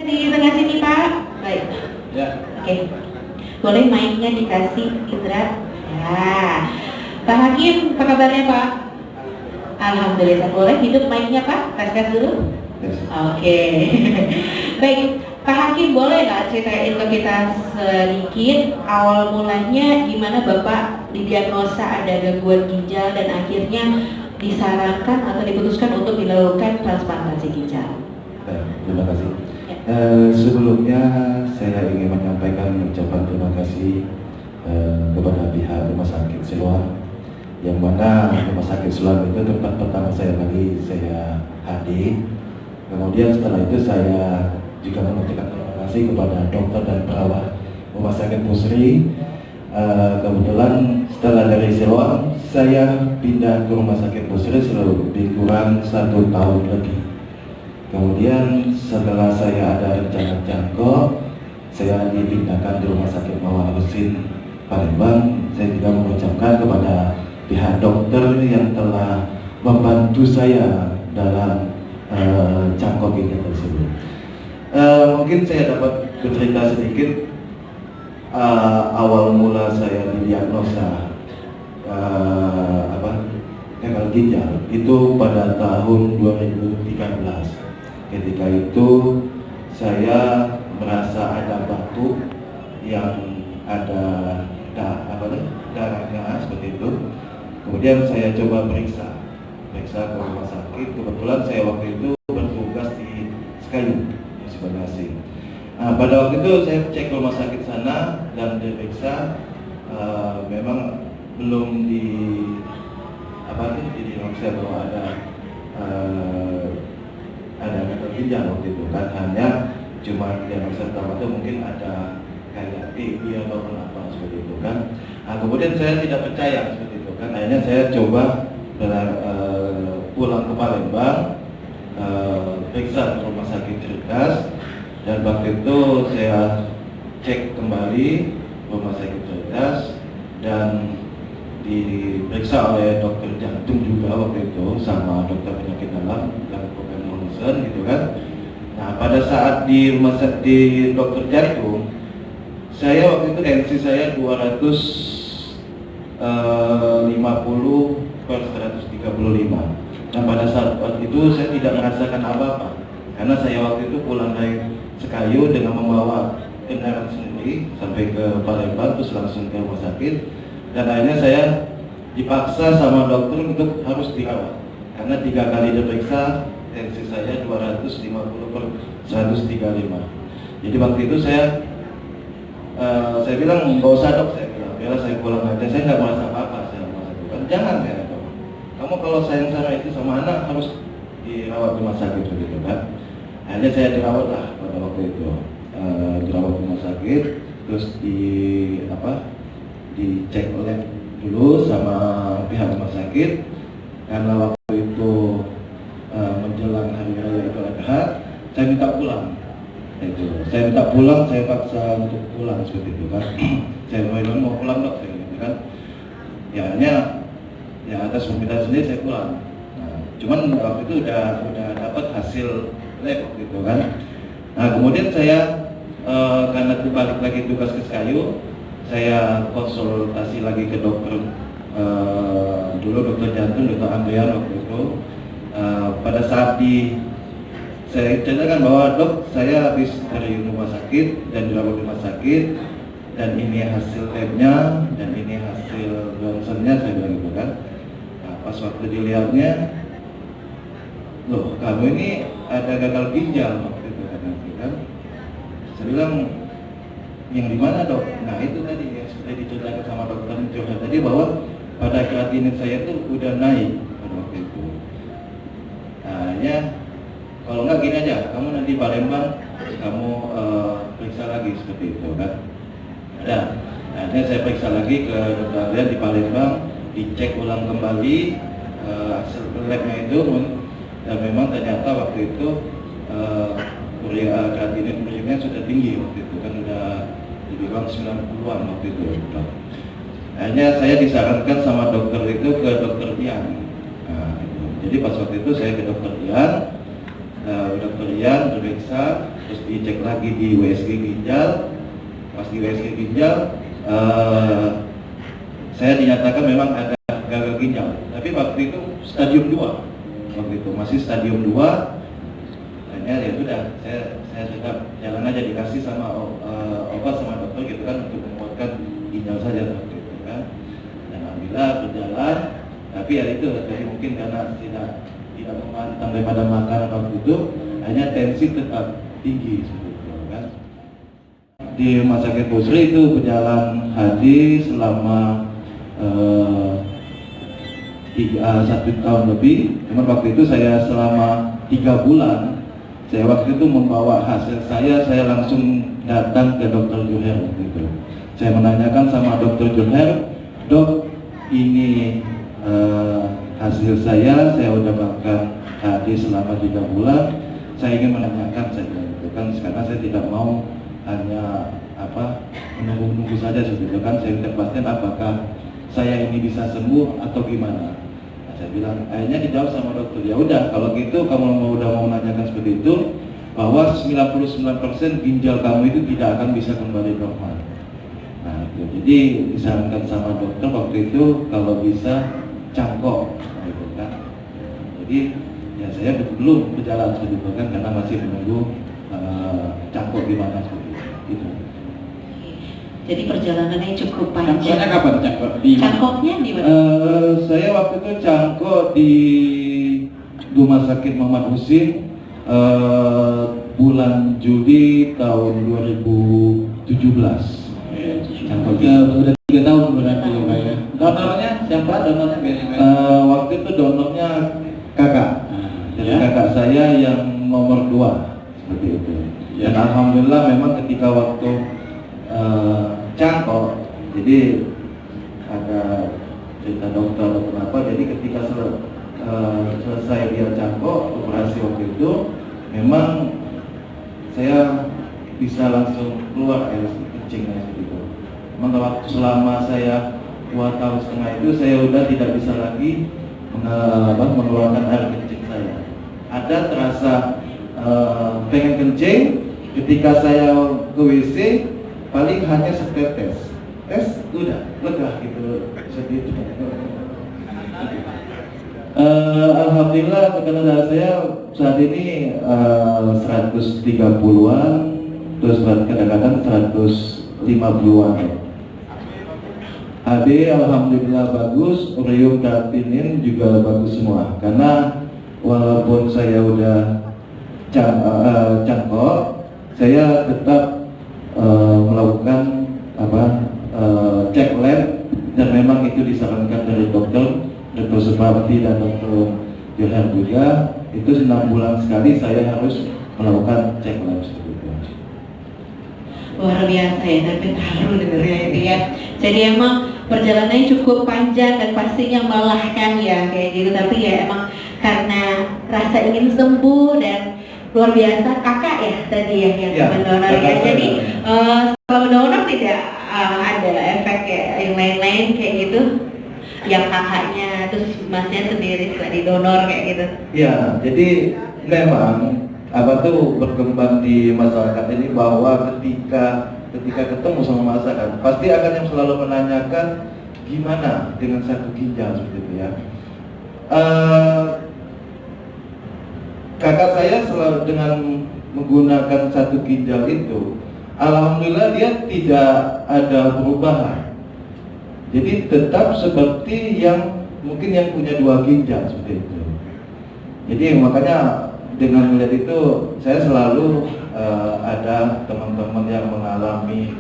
Di tengah sini Pak. Baik. Ya. Oke. Boleh mic-nya dikasih Indra. Ya. Pak Hakim, apa kabarnya Pak? Alhamdulillah. Boleh hidup mic-nya Pak? Tes dulu. Yes. Oke. Baik. Pak Hakim, boleh nggak ceritain ke kita sedikit awal mulanya gimana Bapak didiagnosa ada gangguan ginjal dan akhirnya disarankan atau diputuskan untuk dilakukan transplantasi ginjal? Terima kasih. Sebelumnya saya ingin menyampaikan ucapan terima kasih kepada pihak Rumah Sakit Siloam, yang mana Rumah Sakit Siloam itu tempat pertama saya hadir. Kemudian setelah itu saya juga mengucapkan terima kasih kepada dokter dan perawat Rumah Sakit Pusri. Kebetulan setelah dari Siloam saya pindah ke Rumah Sakit Pusri lebih kurang 1 tahun lebih. Kemudian setelah saya ada rencana jangkau, saya dipindahkan di Rumah Sakit Mawar Husin Palembang. Saya juga mengucapkan kepada pihak dokter yang telah membantu saya dalam jangkau ginjal tersebut. Mungkin saya dapat bercerita sedikit awal mula saya didiagnosa gagal ginjal itu pada tahun 2013. Ketika itu saya merasa ada batu yang ada darahnya seperti itu. Kemudian saya coba periksa ke rumah sakit. Kebetulan saya waktu itu bertugas di Sekayu, di Banjarmasin. Pada waktu itu saya cek ke rumah sakit sana dan diperiksa, memang belum diagnosa bahwa ada gagal ginjal waktu itu kan, hanya cuma diagnosa pertama itu mungkin ada kayak TB atau apa seperti itu kan. Kemudian saya tidak percaya seperti itu kan, akhirnya saya coba pulang ke Palembang, periksa ke rumah sakit Cerdas, dan waktu itu saya cek kembali rumah sakit Cerdas dan diperiksa oleh dokter jantung juga waktu itu sama dokter penyakit dalam yang program Monsen gitu kan. Nah pada saat di rumah sakit di dokter jantung, saya waktu itu tensi saya 250/135. Nah pada saat itu saya tidak merasakan apa-apa karena saya waktu itu pulang dari Sekayu dengan membawa kendaraan sendiri sampai ke Palembang terus langsung ke rumah sakit. Dan akhirnya saya dipaksa sama dokter untuk harus dirawat karena 3 kali diperiksa tensi saya 250/135. Jadi waktu itu saya bilang nggak usah dok, saya bilang biar saya pulang aja, saya nggak merasa apa-apa. Saya mengatakan jangan ya dok, kamu kalau sayang sama itu sama anak harus dirawat rumah sakit begitu kan. Akhirnya saya dirawat lah pada waktu itu, dirawat rumah sakit, terus dicek lab dulu sama pihak rumah sakit karena waktu itu menjelang hari raya Idul Adha, saya minta pulang. Saya paksa untuk pulang seperti itu kan. Saya mau pulang dok, gitu kan. Ya hanya atas permintaan sendiri saya pulang. Nah, cuman waktu itu udah dapat hasil lab gitu kan. Nah kemudian saya karena balik lagi tugas ke Sekayu, saya konsultasi lagi ke dokter dulu dokter jantung, dokter Andrean waktu itu. Pada saat saya ceritakan bahwa dok, saya habis dari rumah sakit dan dirawat rumah sakit dan ini hasil labnya dan ini hasil ronsennya, saya bilang gitu kan. Nah, pas waktu dilihatnya, loh kamu ini ada gagal ginjal waktu itu kan. Saya bilang yang di mana dok? Nah itu tadi yang sudah diceritakan sama dokter Johan tadi bahwa pada kreatinin saya itu udah naik pada waktu itu. Nah ya kalau nggak gini aja, kamu nanti Palembang kamu periksa lagi seperti itu kan. Nah akhirnya saya periksa lagi ke dokter di Palembang, dicek ulang kembali hasil labnya itu, dan memang ternyata waktu itu kreatinin urinnya sudah tinggi waktu itu kan, udah lebih kurang 90-an waktu itu. Akhirnya saya disarankan sama dokter itu ke dokter Ian. Nah, jadi pas waktu itu saya ke dokter Ian, dokter Ian berperiksa terus dicek lagi di USG ginjal. Pas di USG ginjal saya dinyatakan memang ada gagal ginjal, tapi waktu itu stadium 2, waktu itu masih stadium 2. Akhirnya ya sudah, saya sudah jalan aja, dikasih sama obat sama dokter gitu kan untuk menguatkan ginjal saja waktu itu kan. Dan alhamdulillah berjalan, tapi ya itu jadi mungkin karena tidak memantang daripada makan waktu itu, hanya tensi tetap tinggi sebetulnya kan. Di Rumah Sakit Busri itu berjalan haji selama 1 tahun lebih. Cuman waktu itu saya selama 3 bulan, saya waktu itu membawa hasil saya langsung datang ke Dokter Juher gitu. Saya menanyakan sama Dokter Juher, dok ini hasil saya udah makan haji selama 3 bulan, saya ingin menanyakan saja gitu kan, karena saya tidak mau hanya menunggu saja gitu kan, saya minta pastian apakah saya ini bisa sembuh atau gimana. Nah, saya bilang, akhirnya dijawab sama dokter, ya udah kalau gitu kamu udah mau menanyakan seperti itu, bahwa 99% ginjal kamu itu tidak akan bisa kembali normal. Nah itu, jadi disarankan sama dokter waktu itu kalau bisa cangkok gitu kan. Jadi ya saya belum berjalan seperti itu kan, karena masih menunggu cangkok gimana seperti itu. Jadi perjalanannya cukup panjang. Cangkoknya kapan cangkok? Cangkoknya di mana? Saya waktu itu cangkok di Rumah Sakit Muhammad Husin bulan Juli tahun 2017. Cangkoknya sudah 3 tahun berarti ya Pak ya. Donornya siapa? Donornya Waktu itu donornya kakak. Jadi kakak saya yang nomor 2 seperti itu. Dan alhamdulillah memang ketika waktu cangkok, jadi ada cerita dokter atau kenapa, jadi ketika selesai dia cangkok operasi waktu itu, memang saya bisa langsung keluar air kencingnya seperti itu. Memang waktu selama saya 2 tahun setengah itu saya udah tidak bisa lagi mengeluarkan air kencing saya. Ada terasa pengen kencing, ketika saya ke WC paling hanya setetes, udah lega gitu sedikit. Alhamdulillah tekanan darah saya saat ini 130-an, terus kadang-kadang 150-an. HB alhamdulillah bagus, urium kreatinin juga bagus semua. Karena walaupun saya udah cangkok, saya tetap melakukan cek lab, dan memang itu disarankan dari dokter Suparti dan Dr. Johan juga. Itu 6 bulan sekali saya harus melakukan cek lab seperti itu. Luar biasa ya, tapi terharu dengarnya ini ya. Jadi emang perjalanannya cukup panjang dan pastinya melelahkan ya kayak gitu. Tapi ya emang karena rasa ingin sembuh dan luar biasa kakak ya tadi ya yang mendonor ya. Jadi kalau mendonor tidak ada efek yang lain-lain kayak gitu. Yang kakaknya terus masnya sendiri setelah didonor kayak gitu. Ya, jadi memang berkembang di masyarakat ini bahwa ketika ketemu sama masyarakat pasti akan yang selalu menanyakan gimana dengan satu ginjal seperti itu ya. Kakak saya selalu dengan menggunakan satu ginjal itu, alhamdulillah dia tidak ada perubahan. Jadi tetap seperti yang mungkin yang punya 2 ginjal seperti itu. Jadi makanya dengan melihat itu saya selalu ada teman-teman yang mengalami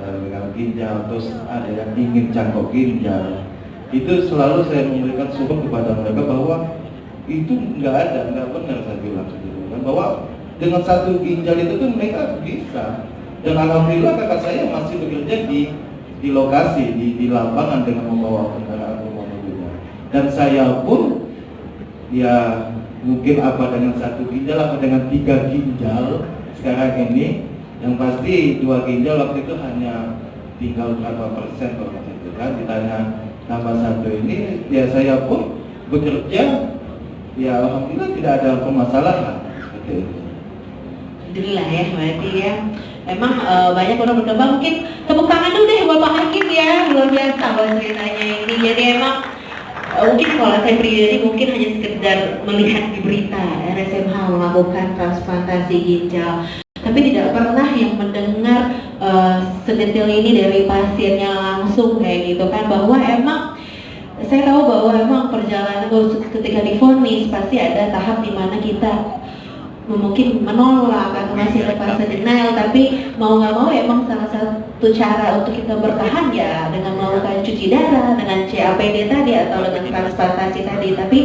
gagal ginjal, terus ada yang ingin cangkok ginjal. Itu selalu saya memberikan support kepada mereka bahwa itu nggak benar saya bilang seperti itu. Bahwa dengan satu ginjal itu tuh mereka bisa. Dan alhamdulillah kakak saya masih bekerja di lokasi, di lapangan dengan membawa kendaraan mobilnya. Dan saya pun ya mungkin dengan satu ginjal apa dengan 3 ginjal sekarang ini, yang pasti 2 ginjal waktu itu hanya tinggal berapa persen kalau itu kan, ditanya tambah 1 ini ya saya pun bekerja ya alhamdulillah tidak ada permasalahan seperti itu. Alhamdulillah ya, berarti ya. Memang banyak orang berkembang. Mungkin tepuk tangan dulu deh Bapak Hakim ya, luar biasa buat ceritanya ini. Jadi emang mungkin kalau saya pribadi mungkin hanya sekedar melihat di berita RSMH melakukan transplantasi ginjal, tapi tidak pernah yang mendengar sedetil ini dari pasiennya langsung kayak gitu kan, bahwa emang saya tahu bahwa emang perjalanan ketika divonis pasti ada tahap dimana kita mungkin menolak atau masih ada fase denial, tapi mau nggak mau emang salah satu cara untuk kita bertahan ya dengan melakukan cuci darah, dengan CAPD tadi atau dengan transplantasi tadi. Tapi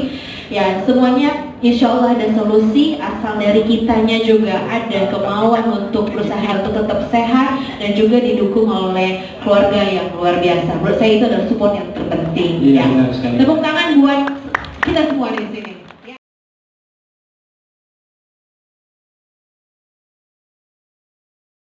ya semuanya insya Allah ada solusi asal dari kitanya juga ada kemauan untuk berusaha untuk tetap sehat dan juga didukung oleh keluarga yang luar biasa. Menurut saya itu adalah support yang terpenting. Iya, Ya. benar sekali. Tepuk tangan buat kita semua di sini.